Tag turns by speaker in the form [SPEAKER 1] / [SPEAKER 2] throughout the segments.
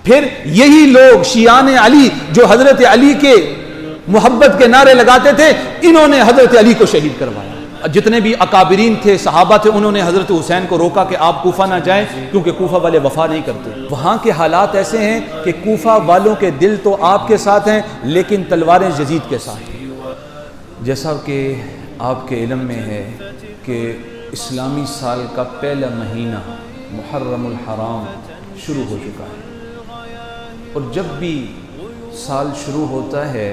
[SPEAKER 1] پھر یہی لوگ شیعان علی جو حضرت علی کے محبت کے نعرے لگاتے تھے، انہوں نے حضرت علی کو شہید کروایا۔ جتنے بھی اکابرین تھے، صحابہ تھے، انہوں نے حضرت حسین کو روکا کہ آپ کوفہ نہ جائیں، کیونکہ کوفہ والے وفا نہیں کرتے۔ وہاں کے حالات ایسے ہیں کہ کوفہ والوں کے دل تو آپ کے ساتھ ہیں، لیکن تلواریں یزید کے ساتھ ہیں۔ جیسا کہ آپ کے علم میں ہے کہ اسلامی سال کا پہلا مہینہ محرم الحرام شروع ہو چکا ہے، اور جب بھی سال شروع ہوتا ہے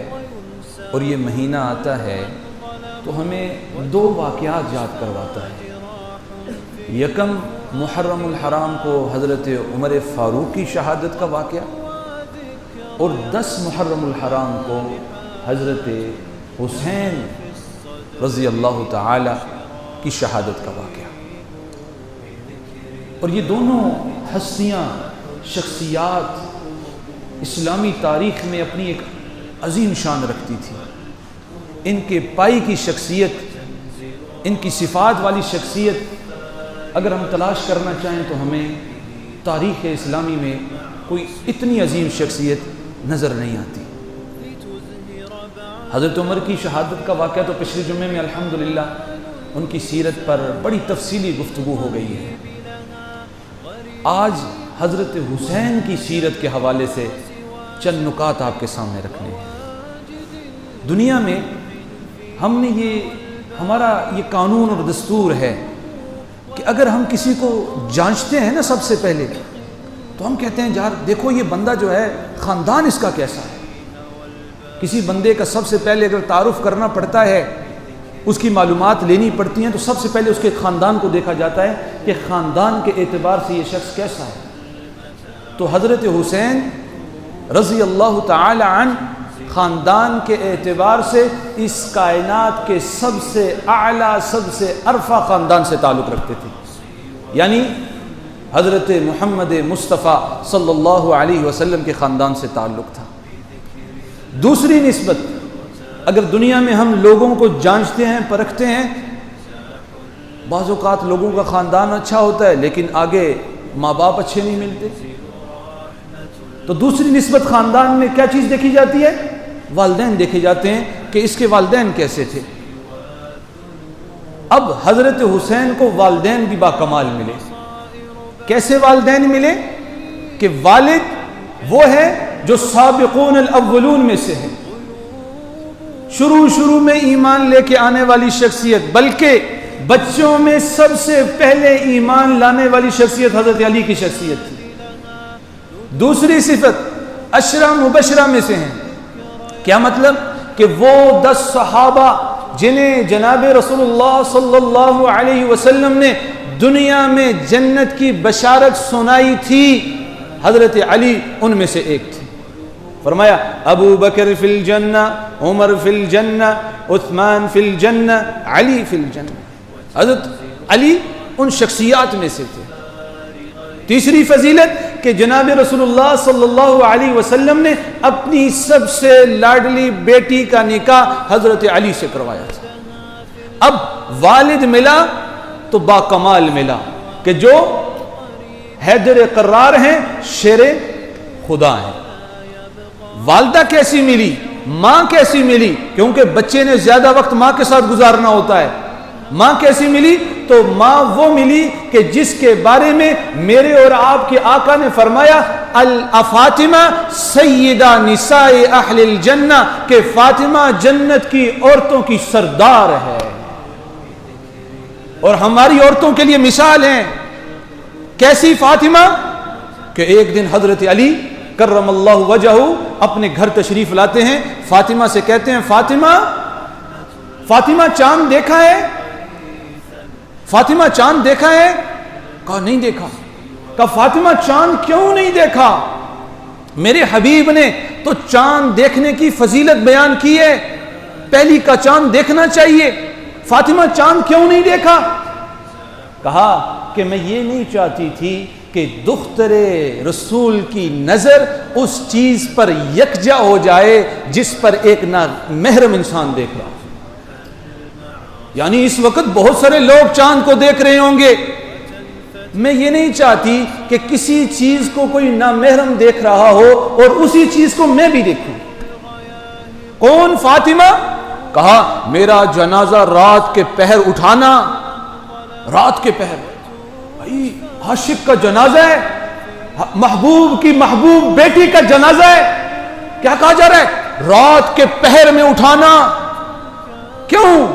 [SPEAKER 1] اور یہ مہینہ آتا ہے تو ہمیں دو واقعات یاد کرواتا ہے۔ یکم محرم الحرام کو حضرت عمر فاروق کی شہادت کا واقعہ، اور 10 محرم الحرام کو حضرت حسین رضی اللہ تعالی کی شہادت کا واقعہ۔ اور یہ دونوں ہستیاں، شخصیات اسلامی تاریخ میں اپنی ایک عظیم شان رکھتی تھی۔ ان کے پائی کی شخصیت، ان کی صفات والی شخصیت اگر ہم تلاش کرنا چاہیں تو ہمیں تاریخ اسلامی میں کوئی اتنی عظیم شخصیت نظر نہیں آتی۔ حضرت عمر کی شہادت کا واقعہ تو پچھلے جمعے میں الحمدللہ ان کی سیرت پر بڑی تفصیلی گفتگو ہو گئی ہے۔ آج حضرت حسین کی سیرت کے حوالے سے چند نکات آپ کے سامنے رکھنے ہیں۔ دنیا میں ہم نے ہمارا یہ قانون اور دستور ہے کہ اگر ہم کسی کو جانچتے ہیں نا سب سے پہلے، تو ہم کہتے ہیں یار دیکھو یہ بندہ جو ہے خاندان اس کا کیسا ہے۔ کسی بندے کا سب سے پہلے اگر تعارف کرنا پڑتا ہے، اس کی معلومات لینی پڑتی ہیں، تو سب سے پہلے اس کے خاندان کو دیکھا جاتا ہے کہ خاندان کے اعتبار سے یہ شخص کیسا ہے۔ تو حضرت حسین رضی اللہ تعالی عنہ خاندان کے اعتبار سے اس کائنات کے سب سے اعلیٰ، سب سے عرفہ خاندان سے تعلق رکھتے تھے، یعنی حضرت محمد مصطفیٰ صلی اللہ علیہ وسلم کے خاندان سے تعلق تھا۔ دوسری نسبت، اگر دنیا میں ہم لوگوں کو جانچتے ہیں، پرکھتے ہیں، بعض اوقات لوگوں کا خاندان اچھا ہوتا ہے لیکن آگے ماں باپ اچھے نہیں ملتے، تو دوسری نسبت خاندان میں کیا چیز دیکھی جاتی ہے؟ والدین دیکھے جاتے ہیں کہ اس کے والدین کیسے تھے۔ اب حضرت حسین کو والدین بھی باکمال ملے۔ کیسے والدین ملے؟ کہ والد وہ ہے جو سابقون الاولون میں سے ہے، شروع میں ایمان لے کے آنے والی شخصیت، بلکہ بچوں میں سب سے پہلے ایمان لانے والی شخصیت حضرت علی کی شخصیت تھی۔ دوسری صفت عشرہ مبشرہ میں سے ہیں۔ کیا مطلب؟ کہ وہ 10 صحابہ جنہیں جناب رسول اللہ صلی اللہ علیہ وسلم نے دنیا میں جنت کی بشارت سنائی تھی، حضرت علی ان میں سے ایک تھے۔ فرمایا ابو بکر فی الجنہ، عمر فی الجنہ، عثمان فی الجنہ، علی فی الجنہ۔ حضرت علی ان شخصیات میں سے تھے۔ تیسری فضیلت کہ جناب رسول اللہ صلی اللہ علیہ وسلم نے اپنی سب سے لاڈلی بیٹی کا نکاح حضرت علی سے کروایا تھا۔ اب والد ملا تو باکمال ملا کہ جو حیدر قرار ہیں، شیر خدا ہیں۔ والدہ کیسی ملی؟ ماں کیسی ملی؟ کیونکہ بچے نے زیادہ وقت ماں کے ساتھ گزارنا ہوتا ہے۔ ماں کیسی ملی؟ تو ماں وہ ملی کہ جس کے بارے میں میرے اور آپ کے آقا نے فرمایا فاطمہ سیدہ نساء اہل الجنہ، کہ فاطمہ جنت کی عورتوں کی سردار ہے، اور ہماری عورتوں کے لیے مثال ہیں۔ کیسی فاطمہ؟ کہ ایک دن حضرت علی کرم اللہ وجہہ اپنے گھر تشریف لاتے ہیں، فاطمہ سے کہتے ہیں فاطمہ چاند دیکھا ہے؟ فاطمہ چاند دیکھا ہے؟ کہا نہیں دیکھا۔ کہا فاطمہ چاند کیوں نہیں دیکھا؟ میرے حبیب نے تو چاند دیکھنے کی فضیلت بیان کی ہے، پہلی کا چاند دیکھنا چاہیے، فاطمہ چاند کیوں نہیں دیکھا؟ کہا کہ میں یہ نہیں چاہتی تھی کہ دختر رسول کی نظر اس چیز پر یکجا ہو جائے جس پر ایک نا محرم انسان دیکھ رہا۔ یعنی اس وقت بہت سارے لوگ چاند کو دیکھ رہے ہوں گے، میں یہ نہیں چاہتی کہ کسی چیز کو کوئی نامحرم دیکھ رہا ہو اور اسی چیز کو میں بھی دیکھوں. کون؟ فاطمہ. کہا میرا جنازہ رات کے پہر اٹھانا. رات کے پہر بھائی عاشق کا جنازہ ہے, محبوب کی محبوب بیٹی کا جنازہ ہے, کیا کہا جا رہا ہے؟ رات کے پہر میں اٹھانا. کیوں؟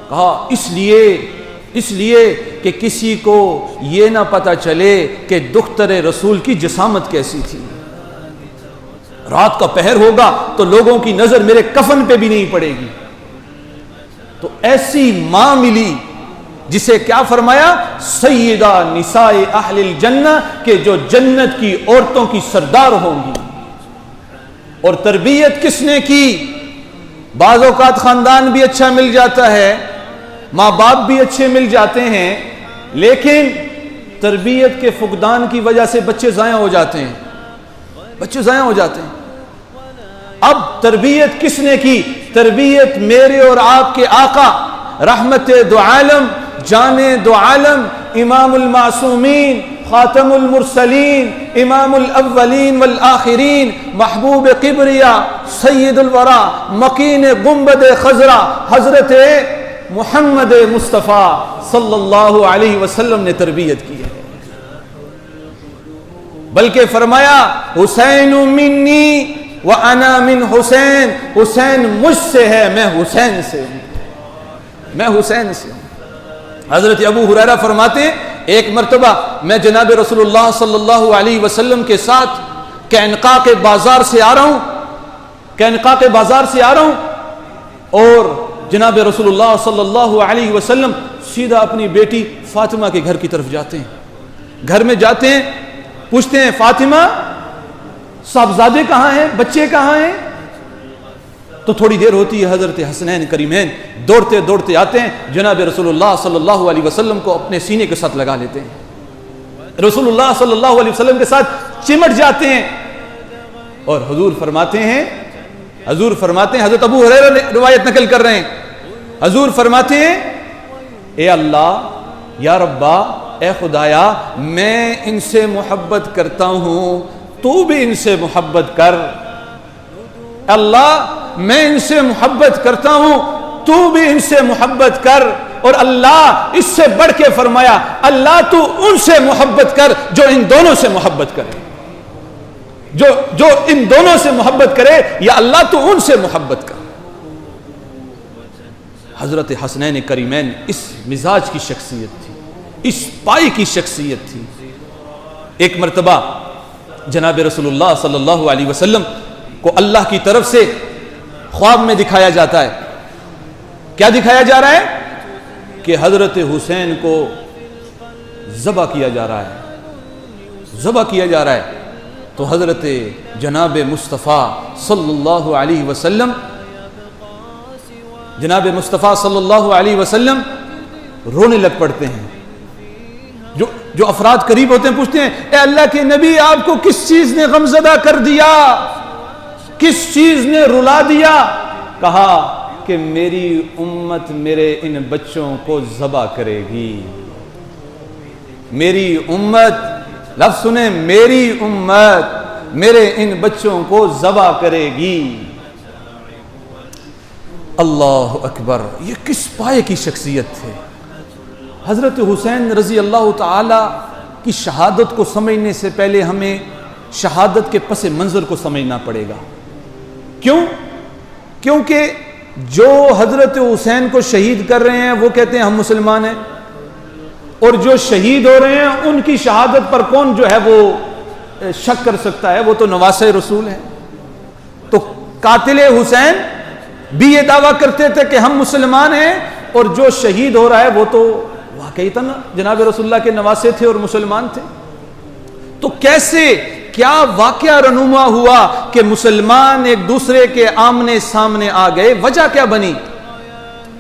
[SPEAKER 1] کہا اس لیے کہ کسی کو یہ نہ پتا چلے کہ دختر رسول کی جسامت کیسی تھی. رات کا پہر ہوگا تو لوگوں کی نظر میرے کفن پہ بھی نہیں پڑے گی. تو ایسی ماں ملی جسے کیا فرمایا؟ سیدہ نساء اہل الجنہ، کہ جو جنت کی عورتوں کی سردار ہوں گی. اور تربیت کس نے کی؟ بعض اوقات خاندان بھی اچھا مل جاتا ہے، ماں باپ بھی اچھے مل جاتے ہیں، لیکن تربیت کے فقدان کی وجہ سے بچے ضائع ہو جاتے ہیں. بچے ضائع ہو جاتے ہیں. اب تربیت کس نے کی؟ تربیت میرے اور آپ کے آقا رحمت دو عالم، جان دو عالم، امام المعصومین، خاتم المرسلین، امام الاولین والآخرین، محبوب کبریا، سید الورا، مکین گنبد خضرا، حضرت محمد مصطفیٰ صلی اللہ علیہ وسلم نے تربیت کی ہے. بلکہ فرمایا حسین منی وانا من حسین، حسین مجھ سے ہے، میں حسین سے ہوں، میں حسین سے ہوں. حضرت ابو ہریرہ فرماتے ہیں ایک مرتبہ میں جناب رسول اللہ صلی اللہ علیہ وسلم کے ساتھ قینقاع کے بازار سے آ رہا ہوں اور جناب رسول اللہ صلی اللہ علیہ وسلم سیدھا اپنی بیٹی فاطمہ کے گھر کی طرف جاتے ہیں. گھر میں جاتے ہیں، پوچھتے ہیں فاطمہ صاحبزادے کہاں ہیں، بچے کہاں ہیں؟ تو تھوڑی دیر ہوتی ہے، حضرت حسنین کریمین دوڑتے دوڑتے آتے ہیں، جناب رسول اللہ صلی اللہ علیہ وسلم کو اپنے سینے کے ساتھ لگا لیتے ہیں، رسول اللہ صلی اللہ علیہ وسلم کے ساتھ چمٹ جاتے ہیں. اور حضور فرماتے ہیں حضرت ابو ہریرہ روایت نقل کر رہے ہیں، حضور فرماتے ہیں اے اللہ، یا ربا، اے خدایا، میں ان سے محبت کرتا ہوں، تو بھی ان سے محبت کر. اللہ، میں ان سے محبت کرتا ہوں، تو بھی ان سے محبت کر. اور اللہ اس سے بڑھ کے فرمایا، اللہ تو ان سے محبت کر جو ان دونوں سے محبت کرے، جو ان دونوں سے محبت کرے، یا اللہ تو ان سے محبت کر. حضرت حسنین کریمین اس مزاج کی شخصیت تھی، اس پائی کی شخصیت تھی. ایک مرتبہ جناب رسول اللہ صلی اللہ علیہ وسلم کو اللہ کی طرف سے خواب میں دکھایا جاتا ہے. کیا دکھایا جا رہا ہے؟ کہ حضرت حسین کو ذبح کیا جا رہا ہے. تو حضرت جناب مصطفیٰ صلی اللہ علیہ وسلم رونے لگ پڑتے ہیں. جو افراد قریب ہوتے ہیں پوچھتے ہیں اے اللہ کے نبی، آپ کو کس چیز نے غمزدہ کر دیا، کس چیز نے رلا دیا؟ کہا کہ میری امت میرے ان بچوں کو ذبح کرے گی. میری امت، لفظ سنیں، میری امت میرے ان بچوں کو ذبح کرے گی. اللہ اکبر! یہ کس پائے کی شخصیت تھے؟ حضرت حسین رضی اللہ تعالی کی شہادت کو سمجھنے سے پہلے ہمیں شہادت کے پس منظر کو سمجھنا پڑے گا. کیوں؟ کیونکہ جو حضرت حسین کو شہید کر رہے ہیں وہ کہتے ہیں ہم مسلمان ہیں، اور جو شہید ہو رہے ہیں ان کی شہادت پر کون جو ہے وہ شک کر سکتا ہے؟ وہ تو نواسہ رسول ہیں. تو قاتل حسین بھی یہ دعویٰ کرتے تھے کہ ہم مسلمان ہیں، اور جو شہید ہو رہا ہے وہ تو واقعی جناب رسول اللہ کے نواسے تھے اور مسلمان تھے. تو کیسے، کیا واقعہ رونما ہوا کہ مسلمان ایک دوسرے کے آمنے سامنے آ گئے؟ وجہ کیا بنی؟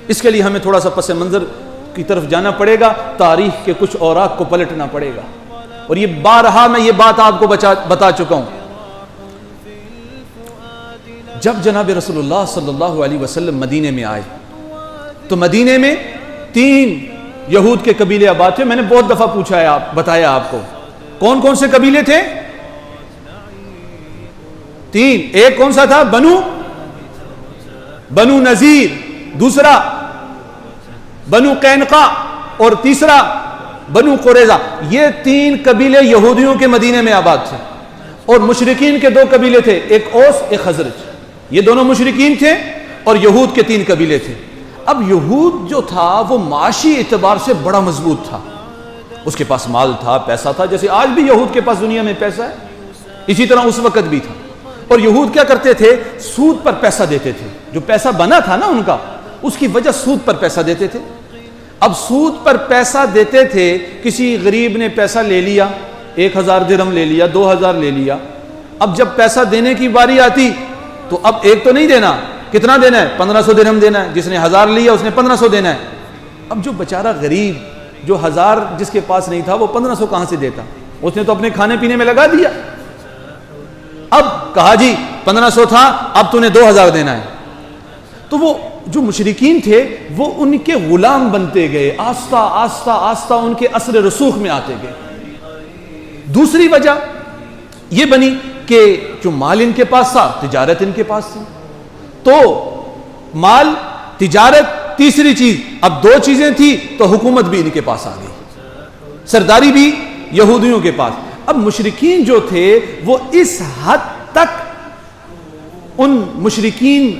[SPEAKER 1] اس کے لیے ہمیں تھوڑا سا پس منظر کی طرف جانا پڑے گا، تاریخ کے کچھ اوراق کو پلٹنا پڑے گا. اور یہ بارہا میں یہ بات آپ کو بتا چکا ہوں. جب جناب رسول اللہ صلی اللہ علیہ وسلم مدینے میں آئے تو مدینے میں 3 یہود کے قبیلے آباد تھے. میں نے بہت دفعہ پوچھا ہے, بتایا آپ کو کون کون سے قبیلے تھے؟ 3. ایک کون سا تھا؟ بنو نذیر, دوسرا بنو قینقاع, اور تیسرا بنو قریظہ. یہ 3 قبیلے یہودیوں کے مدینے میں آباد تھے. اور مشرکین کے 2 قبیلے تھے, ایک اوس ایک خزرج. یہ دونوں مشرکین تھے اور یہود کے 3 قبیلے تھے. اب یہود جو تھا وہ معاشی اعتبار سے بڑا مضبوط تھا, اس کے پاس مال تھا, پیسہ تھا, جیسے آج بھی یہود کے پاس دنیا میں پیسہ ہے, اسی طرح اس وقت بھی تھا. اور یہود کیا کرتے تھے؟ سود پر پیسہ دیتے تھے. جو پیسہ بنا تھا نا ان کا, اس کی وجہ سود پر پیسہ دیتے تھے. اب سود پر پیسہ دیتے تھے. کسی غریب نے پیسہ لے لیا, 1000 درہم لے لیا, 2000 لے لیا. اب جب پیسہ دینے کی باری آتی تو اب ایک تو نہیں دینا, کتنا دینا ہے؟ 1500 درہم دینا ہے. جس نے 1000 لیا اس نے 1500 دینا ہے. اب جو بیچارہ غریب جو 1000 جس کے پاس نہیں تھا وہ 1500 کہاں سے دیتا؟ اس نے تو اپنے کھانے پینے میں لگا دیا. اب کہا جی 1500 تھا, اب تو نے 2000 دینا ہے. تو وہ جو مشرکین تھے وہ ان کے غلام بنتے گئے, آہستہ آہستہ آہستہ ان کے اثر رسوخ میں آتے گئے. دوسری وجہ یہ بنی کہ جو مال ان کے پاس تھا, تجارت ان کے پاس تھی, تو مال, تجارت, تیسری چیز, اب 2 چیزیں تھی تو حکومت بھی ان کے پاس آ گئی, سرداری بھی یہودیوں کے پاس. اب مشرکین جو تھے وہ اس حد تک ان مشرکین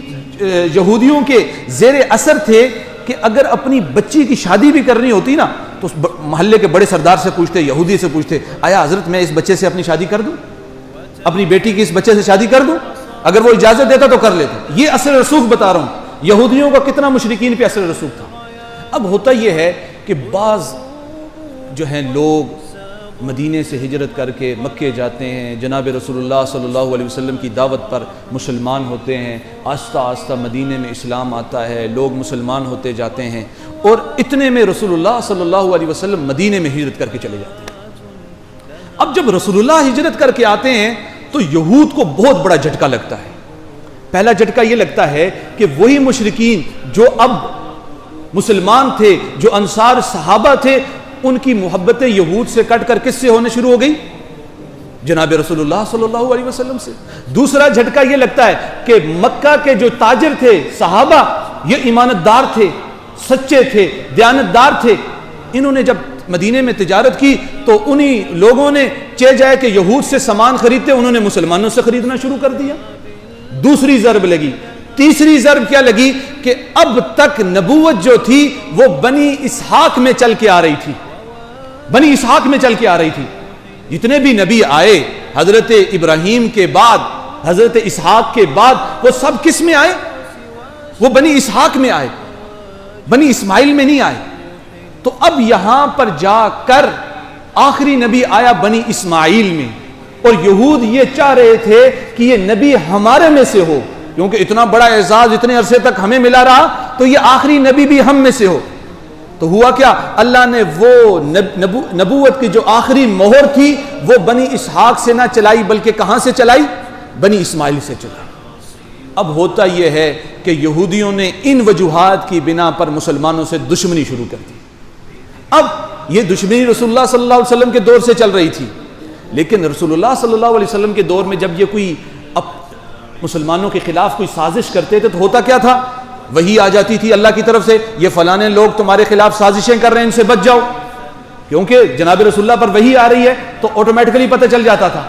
[SPEAKER 1] یہودیوں کے زیر اثر تھے کہ اگر اپنی بچی کی شادی بھی کرنی ہوتی نا تو محلے کے بڑے سردار سے پوچھتے, یہودی سے پوچھتے, آیا حضرت میں اس بچے سے اپنی شادی کر دوں, اپنی بیٹی کی اس بچے سے شادی کر دوں؟ اگر وہ اجازت دیتا تو کر لیتے. یہ اثر رسوخ بتا رہا ہوں, یہودیوں کا کتنا مشرکین پہ اثر رسوخ تھا. اب ہوتا یہ ہے کہ بعض جو ہیں لوگ مدینے سے ہجرت کر کے مکے جاتے ہیں, جناب رسول اللہ صلی اللہ علیہ وسلم کی دعوت پر مسلمان ہوتے ہیں, آہستہ آہستہ مدینے میں اسلام آتا ہے, لوگ مسلمان ہوتے جاتے ہیں, اور اتنے میں رسول اللہ صلی اللہ علیہ وسلم مدینے میں ہجرت کر کے چلے جاتے ہیں. اب جب رسول اللہ ہجرت کر کے آتے ہیں تو یہود کو بہت بڑا جھٹکا لگتا ہے. پہلا جھٹکا یہ لگتا ہے کہ وہی مشرکین جو اب مسلمان تھے, جو انصار صحابہ تھے, ان کی محبتیں یہود سے کٹ کر کس سے ہونے شروع ہو گئی؟ جناب رسول اللہ صلی اللہ علیہ وسلم سے. دوسرا جھٹکا یہ لگتا ہے کہ مکہ کے جو تاجر تھے, صحابہ, یہ ایمانت دار تھے, سچے تھے, دیانت دار تھے. انہوں نے جب مدینے میں تجارت کی تو انہی لوگوں نے چہ جائے کہ یہود سے سامان خریدتے, انہوں نے مسلمانوں سے خریدنا شروع کر دیا. دوسری ضرب لگی. تیسری ضرب کیا لگی کہ اب تک نبوت جو تھی وہ بنی اسحاق میں چل کے آ رہی تھی, بنی اسحاق میں چل کے آ رہی تھی. جتنے بھی نبی آئے حضرت ابراہیم کے بعد, حضرت اسحاق کے بعد, وہ سب کس میں آئے؟ وہ بنی اسحاق میں آئے, بنی اسماعیل میں نہیں آئے. تو اب یہاں پر جا کر آخری نبی آیا بنی اسماعیل میں, اور یہود یہ چاہ رہے تھے کہ یہ نبی ہمارے میں سے ہو, کیونکہ اتنا بڑا اعزاز اتنے عرصے تک ہمیں ملا رہا تو یہ آخری نبی بھی ہم میں سے ہو. تو ہوا کیا؟ اللہ نے وہ نبوت کی جو آخری مہر تھی وہ بنی اسحاق سے نہ چلائی, بلکہ کہاں سے چلائی؟ بنی اسماعیل سے چلائی. اب ہوتا یہ ہے کہ یہودیوں نے ان وجوہات کی بنا پر مسلمانوں سے دشمنی شروع کر دی. اب یہ دشمنی رسول اللہ صلی اللہ علیہ وسلم کے دور سے چل رہی تھی, لیکن رسول اللہ صلی اللہ علیہ وسلم کے دور میں جب یہ کوئی مسلمانوں کے خلاف کوئی سازش کرتے تھے تو ہوتا کیا تھا؟ وحی آ جاتی تھی اللہ کی طرف سے, یہ فلانے لوگ تمہارے خلاف سازشیں کر رہے ہیں, ان سے بچ جاؤ. کیونکہ جناب رسول اللہ پر وحی آ رہی ہے تو آٹومیٹکلی پتہ چل جاتا تھا.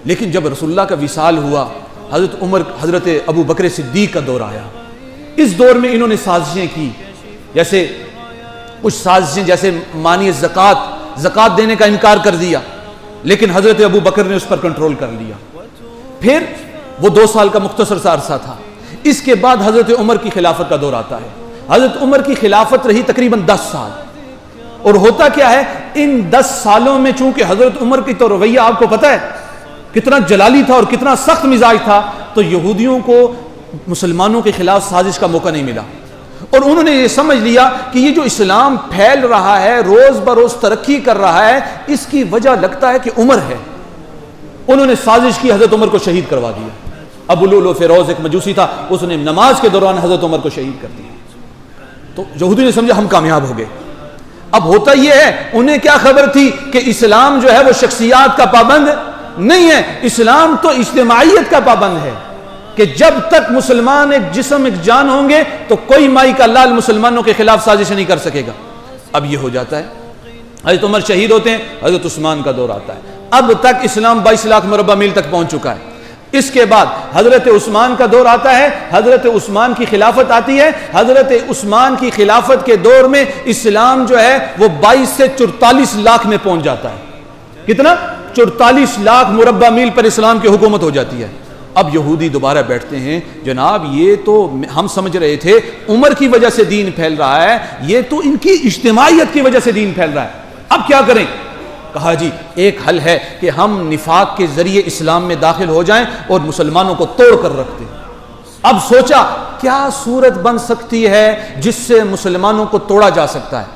[SPEAKER 1] لیکن جب رسول اللہ کا وصال ہوا, حضرت عمر, حضرت ابو بکر صدیق کا دور آیا, اس دور میں انہوں نے سازشیں کی. جیسے کچھ سازشیں جیسے مانی زکوٰۃ دینے کا انکار کر دیا, لیکن حضرت ابو بکر نے اس پر کنٹرول کر لیا. پھر وہ 2 سال کا مختصر سا عرصہ تھا. اس کے بعد حضرت عمر کی خلافت کا دور آتا ہے. حضرت عمر کی خلافت رہی تقریباً 10 سال. اور ہوتا کیا ہے, ان 10 سالوں میں چونکہ حضرت عمر کی تو رویہ آپ کو پتہ ہے کتنا جلالی تھا اور کتنا سخت مزاج تھا, تو یہودیوں کو مسلمانوں کے خلاف سازش کا موقع نہیں ملا. اور انہوں نے یہ سمجھ لیا کہ یہ جو اسلام پھیل رہا ہے, روز بروز ترقی کر رہا ہے, اس کی وجہ لگتا ہے کہ عمر ہے. انہوں نے سازش کی, حضرت عمر کو شہید کروا دیا. ابو لؤلؤ فیروز ایک مجوسی تھا, اس نے نماز کے دوران حضرت عمر کو شہید کر دیا. تو یہودی نے سمجھا ہم کامیاب ہو گئے. اب ہوتا یہ ہے انہیں کیا خبر تھی کہ اسلام جو ہے وہ شخصیات کا پابند نہیں ہے، اسلام تو اجتماعیت کا پابند ہے کہ جب تک مسلمان ایک جسم ایک جان ہوں گے تو کوئی مائی کا لال مسلمانوں کے خلاف سازش نہیں کر سکے گا. اب یہ ہو جاتا ہے، حضرت عمر شہید ہوتے ہیں، حضرت عثمان کا دور آتا ہے. اب تک اسلام 22 لاکھ مربع میل تک پہنچ چکا ہے. اس کے بعد حضرت عثمان کا دور آتا ہے، حضرت عثمان کی خلافت آتی ہے. حضرت عثمان کی خلافت کے دور میں اسلام جو ہے وہ 22 سے 44 لاکھ میں پہنچ جاتا ہے. کتنا؟ 44 لاکھ مربع میل پر اسلام کی حکومت ہو جاتی ہے. اب یہودی دوبارہ بیٹھتے ہیں، جناب یہ تو ہم سمجھ رہے تھے عمر کی وجہ سے دین پھیل رہا ہے، یہ تو ان کی اجتماعیت کی وجہ سے دین پھیل رہا ہے، اب کیا کریں؟ کہا جی ایک حل ہے کہ ہم نفاق کے ذریعے اسلام میں داخل ہو جائیں اور مسلمانوں کو توڑ کر رکھ دیں. اب سوچا کیا صورت بن سکتی ہے جس سے مسلمانوں کو توڑا جا سکتا ہے.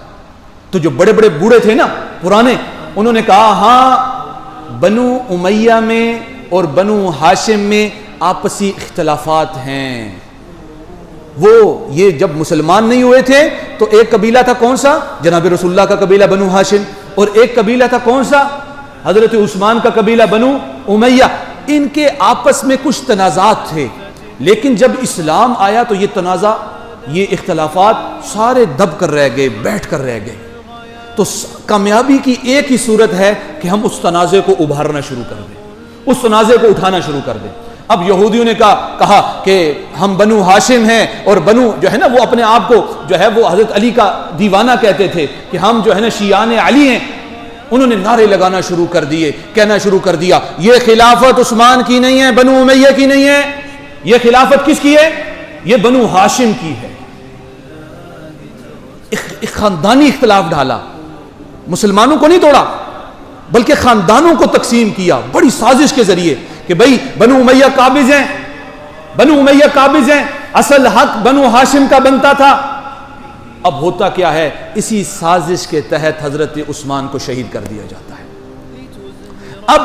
[SPEAKER 1] تو جو بڑے بڑے بوڑھے تھے نا پرانے، انہوں نے کہا ہاں بنو امیہ میں اور بنو ہاشم میں آپسی اختلافات ہیں. وہ یہ جب مسلمان نہیں ہوئے تھے تو ایک قبیلہ تھا کون سا؟ جناب رسول اللہ کا قبیلہ بنو ہاشم، اور ایک قبیلہ تھا کون سا؟ حضرت عثمان کا قبیلہ بنو امیہ. ان کے آپس میں کچھ تنازعات تھے، لیکن جب اسلام آیا تو یہ تنازع، یہ اختلافات سارے دب کر رہ گئے، بیٹھ کر رہ گئے. تو کامیابی کی ایک ہی صورت ہے کہ ہم اس تنازع کو ابھارنا شروع کر دیں، اس تنازع کو اٹھانا شروع کر دیں. اب یہودیوں نے کہا کہ ہم بنو ہاشم ہیں، اور بنو جو ہے نا وہ اپنے آپ کو جو ہے وہ حضرت علی کا دیوانہ کہتے تھے کہ ہم جو ہے نا شیعان علی ہیں. انہوں نے نعرے لگانا شروع کر دیے، کہنا شروع کر دیا یہ خلافت عثمان کی نہیں ہے، بنو امیہ کی نہیں ہے، یہ خلافت کس کی ہے؟ یہ بنو ہاشم کی ہے. ایک خاندانی اختلاف ڈالا، مسلمانوں کو نہیں توڑا بلکہ خاندانوں کو تقسیم کیا بڑی سازش کے ذریعے کہ بھئی بنو امیہ قابض ہیں، بنو امیہ قابض ہیں، اصل حق بنو ہاشم کا بنتا تھا. اب ہوتا کیا ہے، اسی سازش کے تحت حضرت عثمان کو شہید کر دیا جاتا ہے. اب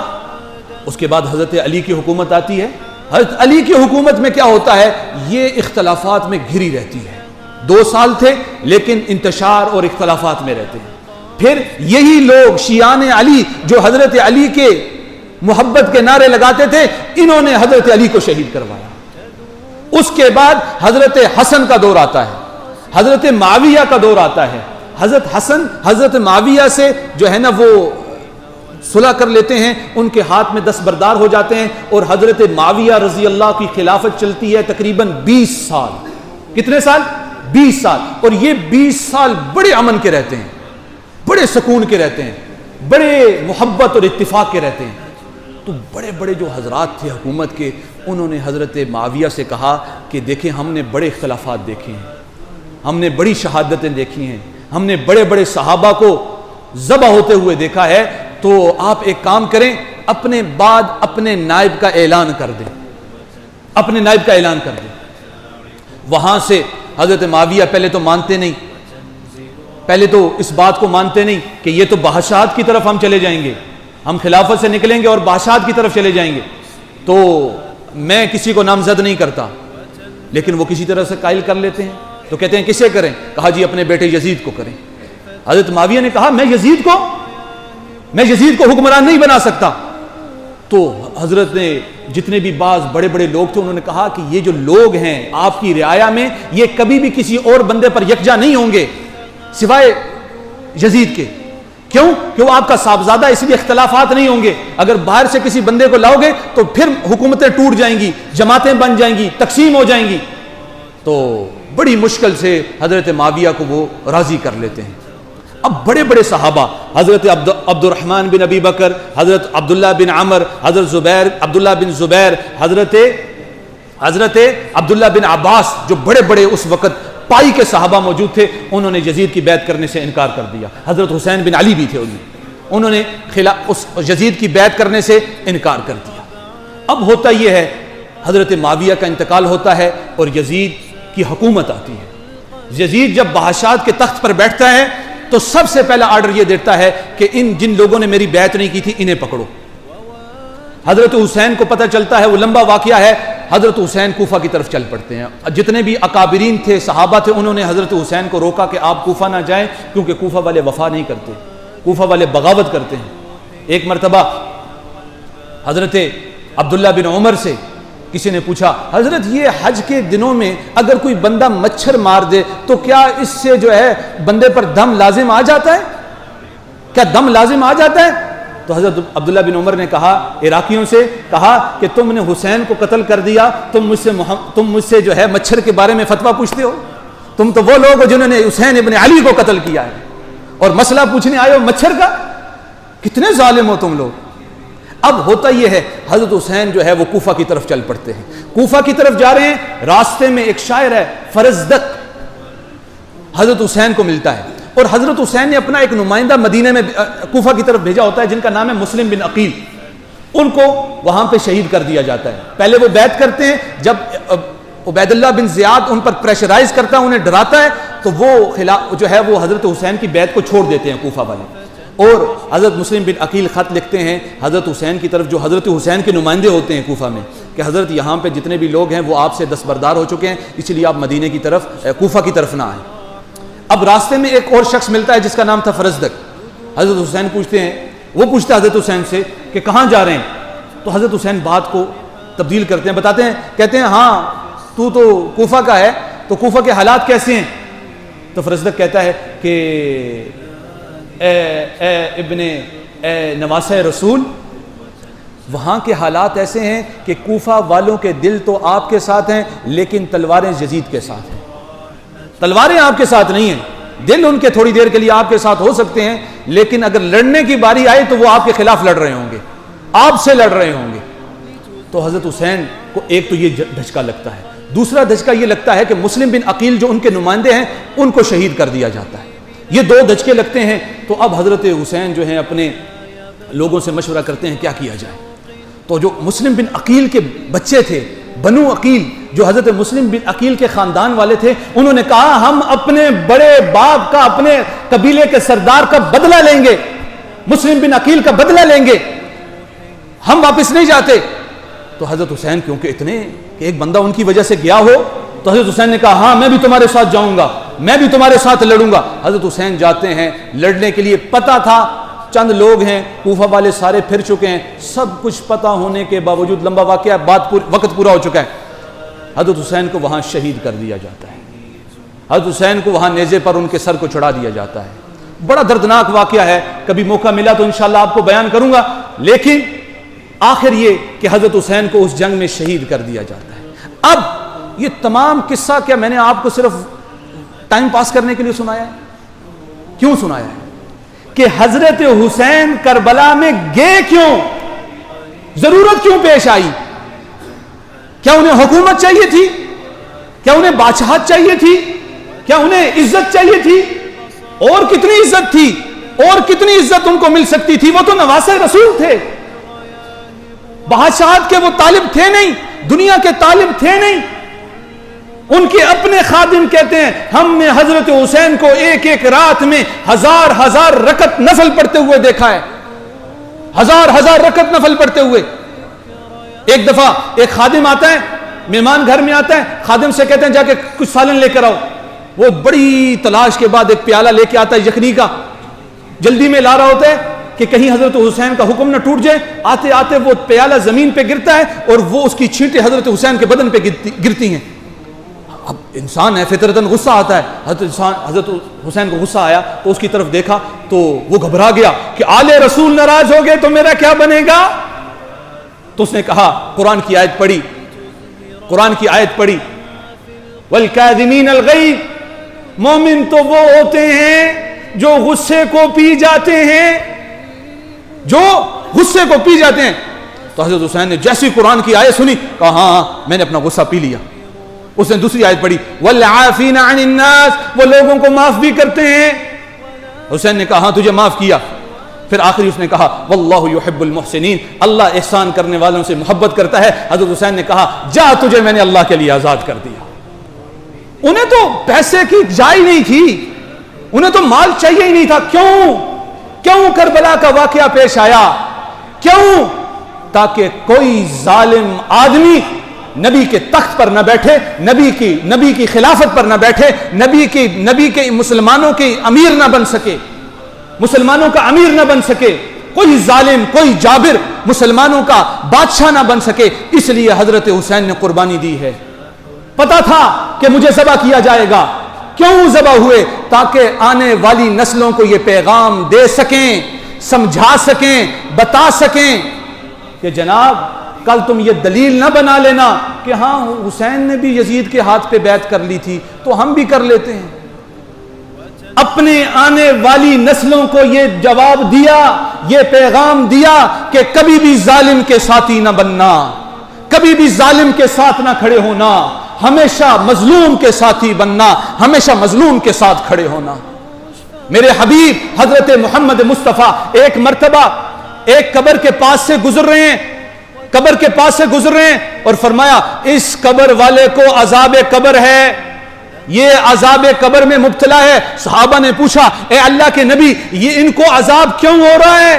[SPEAKER 1] اس کے بعد حضرت علی کی حکومت آتی ہے. حضرت علی کی حکومت میں کیا ہوتا ہے، یہ اختلافات میں گھری رہتی ہے. 2 سال تھے لیکن انتشار اور اختلافات میں رہتے ہیں. پھر یہی لوگ شیعان علی جو حضرت علی کے محبت کے نعرے لگاتے تھے، انہوں نے حضرت علی کو شہید کروایا. اس کے بعد حضرت حسن کا دور آتا ہے، حضرت معاویہ کا دور آتا ہے. حضرت حسن حضرت معاویہ سے جو ہے نا وہ صلح کر لیتے ہیں، ان کے ہاتھ میں دستبردار ہو جاتے ہیں، اور حضرت معاویہ رضی اللہ کی خلافت چلتی ہے تقریباً 20 سال. کتنے سال؟ 20 سال. اور یہ 20 سال بڑے امن کے رہتے ہیں، بڑے سکون کے رہتے ہیں، بڑے محبت اور اتفاق کے رہتے ہیں. تو بڑے بڑے جو حضرات تھے حکومت کے، انہوں نے حضرت معاویہ سے کہا کہ دیکھیں ہم نے بڑے اختلافات دیکھے ہیں، ہم نے بڑی شہادتیں دیکھی ہیں، ہم نے بڑے بڑے صحابہ کو ذبح ہوتے ہوئے دیکھا ہے، تو آپ ایک کام کریں، اپنے بعد اپنے نائب کا اعلان کر دیں، اپنے نائب کا اعلان کر دیں. وہاں سے حضرت معاویہ پہلے تو مانتے نہیں، پہلے تو اس بات کو مانتے نہیں کہ یہ تو بادشاہت کی طرف ہم چلے جائیں گے، ہم خلافت سے نکلیں گے اور بادشاہت کی طرف چلے جائیں گے، تو میں کسی کو نامزد نہیں کرتا. لیکن وہ کسی طرح سے قائل کر لیتے ہیں. تو کہتے ہیں کسے کریں؟ کہا جی اپنے بیٹے یزید کو کریں. حضرت معاویہ نے کہا میں یزید کو حکمران نہیں بنا سکتا. تو حضرت نے جتنے بھی بعض بڑے بڑے لوگ تھے انہوں نے کہا کہ یہ جو لوگ ہیں آپ کی رعایا میں، یہ کبھی بھی کسی اور بندے پر یکجا نہیں ہوں گے سوائے یزید کے. کیوں؟ کہ وہ آپ کا صاحبزادہ، اس لیے اختلافات نہیں ہوں گے. اگر باہر سے کسی بندے کو لاؤ گے تو پھر حکومتیں ٹوٹ جائیں گی، جماعتیں بن جائیں گی، تقسیم ہو جائیں گی. تو بڑی مشکل سے حضرت معاویہ کو وہ راضی کر لیتے ہیں. اب بڑے بڑے صحابہ حضرت عبد الرحمن بن ابی بکر، حضرت عبداللہ بن عمر، حضرت عبداللہ بن زبیر، حضرت عبداللہ بن عباس، جو بڑے بڑے اس وقت پائی کے صحابہ موجود تھے، انہوں نے یزید کی بیعت کرنے سے انکار کر دیا. حضرت حسین بن علی بھی تھے، انہوں نے اس یزید کی بیعت کرنے سے انکار کر دیا. اب ہوتا یہ ہے حضرت معاویہ کا انتقال ہوتا ہے اور یزید کی حکومت آتی ہے. یزید جب بادشاہت کے تخت پر بیٹھتا ہے تو سب سے پہلا آرڈر یہ دیتا ہے کہ جن لوگوں نے میری بیعت نہیں کی تھی انہیں پکڑو. حضرت حسین کو پتہ چلتا ہے، وہ لمبا واقعہ ہے، حضرت حسین کوفہ کی طرف چل پڑتے ہیں. جتنے بھی اکابرین تھے، صحابہ تھے، انہوں نے حضرت حسین کو روکا کہ آپ کوفہ نہ جائیں، کیونکہ کوفہ والے وفا نہیں کرتے، کوفہ والے بغاوت کرتے ہیں. ایک مرتبہ حضرت عبداللہ بن عمر سے کسی نے پوچھا، حضرت یہ حج کے دنوں میں اگر کوئی بندہ مچھر مار دے تو کیا اس سے جو ہے بندے پر دم لازم آ جاتا ہے؟ کیا دم لازم آ جاتا ہے؟ تو حضرت عبداللہ بن عمر نے کہا، عراقیوں سے کہا کہ تم نے حسین کو قتل کر دیا، تم مجھ سے جو ہے مچھر کے بارے میں فتویٰ پوچھتے ہو؟ تم تو وہ لوگ ہو جنہوں نے حسین ابن علی کو قتل کیا ہے اور مسئلہ پوچھنے آئے ہو مچھر کا؟ کتنے ظالم ہو تم لوگ. اب ہوتا یہ ہے حضرت حسین جو ہے وہ کوفہ کی طرف چل پڑتے ہیں. کوفہ کی طرف جا رہے ہیں، راستے میں ایک شاعر ہے فرزدق، حضرت حسین کو ملتا ہے، اور حضرت حسین نے اپنا ایک نمائندہ مدینہ میں کوفہ کی طرف بھیجا ہوتا ہے جن کا نام ہے مسلم بن عقیل. ان کو وہاں پہ شہید کر دیا جاتا ہے. پہلے وہ بیعت کرتے ہیں، جب عبید اللہ بن زیاد ان پر پریشرائز کرتا ہے، انہیں ڈراتا ہے، تو وہ جو ہے وہ حضرت حسین کی بیعت کو چھوڑ دیتے ہیں کوفہ والے. اور حضرت مسلم بن عقیل خط لکھتے ہیں حضرت حسین کی طرف، جو حضرت حسین کے نمائندے ہوتے ہیں کوفہ میں، کہ حضرت یہاں پہ جتنے بھی لوگ ہیں وہ آپ سے دستبردار ہو چکے ہیں، اس لیے آپ مدینے کی طرف، کوفہ کی طرف نہ آئیں. اب راستے میں ایک اور شخص ملتا ہے جس کا نام تھا فرزدق. حضرت حسین پوچھتے ہیں، وہ پوچھتا ہے حضرت حسین سے کہ کہاں جا رہے ہیں؟ تو حضرت حسین بات کو تبدیل کرتے ہیں، بتاتے ہیں، کہتے ہیں ہاں تو کوفہ کا ہے، تو کوفہ کے حالات کیسے ہیں؟ تو فرزدق کہتا ہے کہ اے نواسہ رسول، وہاں کے حالات ایسے ہیں کہ کوفہ والوں کے دل تو آپ کے ساتھ ہیں لیکن تلواریں یزید کے ساتھ ہیں. تلواریں آپ کے ساتھ نہیں ہیں، دل ان کے تھوڑی دیر کے لیے آپ کے ساتھ ہو سکتے ہیں، لیکن اگر لڑنے کی باری آئے تو وہ آپ کے خلاف لڑ رہے ہوں گے، آپ سے لڑ رہے ہوں گے. تو حضرت حسین کو ایک تو یہ دھچکا لگتا ہے، دوسرا دھچکا یہ لگتا ہے کہ مسلم بن عقیل جو ان کے نمائندے ہیں ان کو شہید کر دیا جاتا ہے. یہ دو دھچکے لگتے ہیں. تو اب حضرت حسین جو ہیں اپنے لوگوں سے مشورہ کرتے ہیں کیا کیا جائے. تو جو مسلم بن عقیل کے بچے تھے، بنو عقیل، جو حضرت مسلم بن عقیل کے خاندان والے تھے، انہوں نے کہا ہم اپنے بڑے باپ کا، اپنے قبیلے کے سردار کا بدلہ لیں گے، مسلم بن عقیل کا بدلہ لیں گے، ہم واپس نہیں جاتے. تو حضرت حسین کیونکہ اتنے کہ ایک بندہ ان کی وجہ سے گیا ہو، تو حضرت حسین نے کہا ہاں میں بھی تمہارے ساتھ جاؤں گا، میں بھی تمہارے ساتھ لڑوں گا. حضرت حسین جاتے ہیں لڑنے کے لیے. پتہ تھا چند لوگ ہیں، کوفہ والے سارے پھر چکے ہیں، سب کچھ پتہ ہونے کے باوجود، لمبا واقعہ، وقت پورا ہو چکا ہے، حضرت حسین کو وہاں شہید کر دیا جاتا ہے. حضرت حسین کو وہاں نیزے پر ان کے سر کو چڑھا دیا جاتا ہے. بڑا دردناک واقعہ ہے، کبھی موقع ملا تو انشاءاللہ آپ کو بیان کروں گا. لیکن آخر یہ کہ حضرت حسین کو اس جنگ میں شہید کر دیا جاتا ہے. اب یہ تمام قصہ کیا میں نے آپ کو صرف ٹائم پاس کرنے کے لیے سنایا ہے؟ کیوں سنایا ہے؟ کہ حضرت حسین کربلا میں گئے کیوں؟ ضرورت کیوں پیش آئی؟ کیا انہیں حکومت چاہیے تھی؟ کیا انہیں بادشاہت چاہیے تھی؟ کیا انہیں عزت چاہیے تھی؟ اور کتنی عزت تھی، اور کتنی عزت ان کو مل سکتی تھی؟ وہ تو نواسہ رسول تھے، بادشاہت کے وہ طالب تھے نہیں، دنیا کے طالب تھے نہیں. ان کے اپنے خادم کہتے ہیں ہم نے حضرت حسین کو ایک ایک رات میں ہزار رکعت نفل پڑھتے ہوئے دیکھا ہے، ہزار رکعت نفل پڑھتے ہوئے. ایک دفعہ ایک خادم آتا ہے، مہمان گھر میں آتا ہے، خادم سے کہتے ہیں جا کے کچھ سالن لے کر آؤ. وہ بڑی تلاش کے بعد ایک پیالہ لے کے آتا ہے یخنی کا، جلدی میں لا رہا ہوتا ہے کہ کہیں حضرت حسین کا حکم نہ ٹوٹ جائے. آتے آتے وہ پیالہ زمین پہ گرتا ہے اور وہ اس کی چھینٹیں حضرت حسین کے بدن پہ گرتی ہیں. اب انسان ہے، فطرتاً غصہ آتا ہے. حضرت حسین کو غصہ آیا تو اس کی طرف دیکھا تو وہ گھبرا گیا کہ آل رسول ناراض ہو گئے تو میرا کیا بنے گا. تو اس نے کہا، قرآن کی آیت پڑھی، والکاظمین الغیظ، مومن تو وہ ہوتے ہیں جو غصے کو پی جاتے ہیں، تو حضرت حسین نے جیسی قرآن کی آیت سنی کہا ہاں میں نے اپنا غصہ پی لیا. اس نے دوسری آیت پڑھی، والعافین عن الناس، وہ لوگوں کو معاف بھی کرتے ہیں. حسین نے کہا ہاں تجھے معاف کیا. پھر آخری اس نے کہا واللہ یحب المحسنین، اللہ احسان کرنے والوں سے محبت کرتا ہے. حضرت حسین نے کہا جا تجھے میں نے اللہ کے لیے آزاد کر دیا. انہیں تو پیسے کی جائے نہیں تھی، انہیں تو مال چاہیے ہی نہیں تھا. کیوں کربلا کا واقعہ پیش آیا؟ کیوں؟ تاکہ کوئی ظالم آدمی نبی کے تخت پر نہ بیٹھے، نبی کی خلافت پر نہ بیٹھے، نبی کے مسلمانوں کے امیر نہ بن سکے، مسلمانوں کا امیر نہ بن سکے، کوئی ظالم، کوئی جابر مسلمانوں کا بادشاہ نہ بن سکے، اس لیے حضرت حسین نے قربانی دی ہے۔ پتا تھا کہ مجھے ذبح کیا جائے گا، کیوں ذبح ہوئے؟ تاکہ آنے والی نسلوں کو یہ پیغام دے سکیں، سمجھا سکیں، بتا سکیں کہ جناب کل تم یہ دلیل نہ بنا لینا کہ ہاں حسین نے بھی یزید کے ہاتھ پہ بیعت کر لی تھی تو ہم بھی کر لیتے ہیں۔ اپنے آنے والی نسلوں کو یہ جواب دیا، یہ پیغام دیا کہ کبھی بھی ظالم کے ساتھی نہ بننا، کبھی بھی ظالم کے ساتھ نہ کھڑے ہونا، ہمیشہ مظلوم کے ساتھی بننا، ہمیشہ مظلوم کے ساتھ کھڑے ہونا۔ میرے حبیب حضرت محمد مصطفیٰ ایک مرتبہ ایک قبر کے پاس سے گزر رہے ہیں، اور فرمایا اس قبر والے کو عذاب قبر ہے، یہ عذاب قبر میں مبتلا ہے۔ صحابہ نے پوچھا اے اللہ کے نبی یہ ان کو عذاب کیوں ہو رہا ہے؟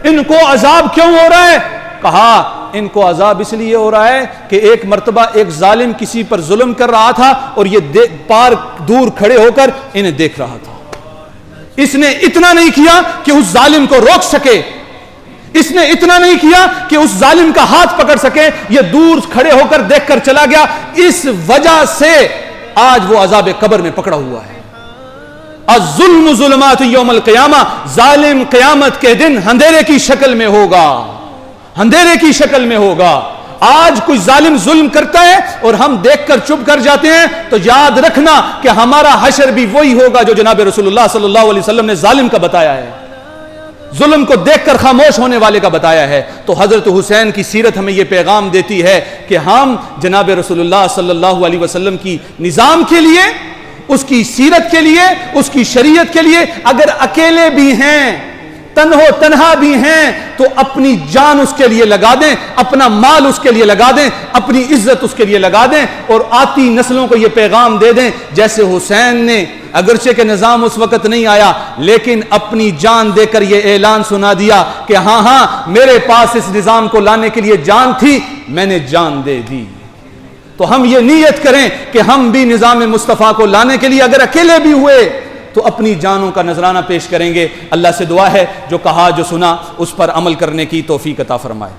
[SPEAKER 1] ان کو عذاب کیوں ہو رہا ہے؟ کہا ان کو عذاب اس لیے ہو رہا ہے کہ ایک مرتبہ ایک ظالم کسی پر ظلم کر رہا تھا اور یہ پار دور کھڑے ہو کر انہیں دیکھ رہا تھا، اس نے اتنا نہیں کیا کہ اس ظالم کو روک سکے، اس نے اتنا نہیں کیا کہ اس ظالم کا ہاتھ پکڑ سکے، یہ دور کھڑے ہو کر دیکھ کر چلا گیا، اس وجہ سے آج وہ عذاب قبر میں پکڑا ہوا ہے۔ الظلم ظلمات یوم القیامہ، ظالم قیامت کے دن اندھیرے کی شکل میں ہوگا، اندھیرے کی شکل میں ہوگا۔ آج کوئی ظالم ظلم کرتا ہے اور ہم دیکھ کر چپ کر جاتے ہیں تو یاد رکھنا کہ ہمارا حشر بھی وہی ہوگا جو جناب رسول اللہ صلی اللہ علیہ وسلم نے ظالم کا بتایا ہے، ظلم کو دیکھ کر خاموش ہونے والے کا بتایا ہے۔ تو حضرت حسین کی سیرت ہمیں یہ پیغام دیتی ہے کہ ہم جناب رسول اللہ صلی اللہ علیہ وسلم کی نظام کے لیے، اس کی سیرت کے لیے، اس کی شریعت کے لیے اگر اکیلے بھی ہیں، تنہا بھی ہیں، تو اپنی جان اس کے لیے لگا دیں، اپنا مال اس کے لیے لگا دیں، اپنی عزت اس کے لیے لگا دیں، اور آتی نسلوں کو یہ پیغام دے دیں جیسے حسین نے، اگرچہ کہ نظام اس وقت نہیں آیا لیکن اپنی جان دے کر یہ اعلان سنا دیا کہ ہاں میرے پاس اس نظام کو لانے کے لیے جان تھی، میں نے جان دے دی۔ تو ہم یہ نیت کریں کہ ہم بھی نظام مصطفیٰ کو لانے کے لیے اگر اکیلے بھی ہوئے تو اپنی جانوں کا نذرانہ پیش کریں گے۔ اللہ سے دعا ہے جو کہا جو سنا اس پر عمل کرنے کی توفیق عطا فرمائے۔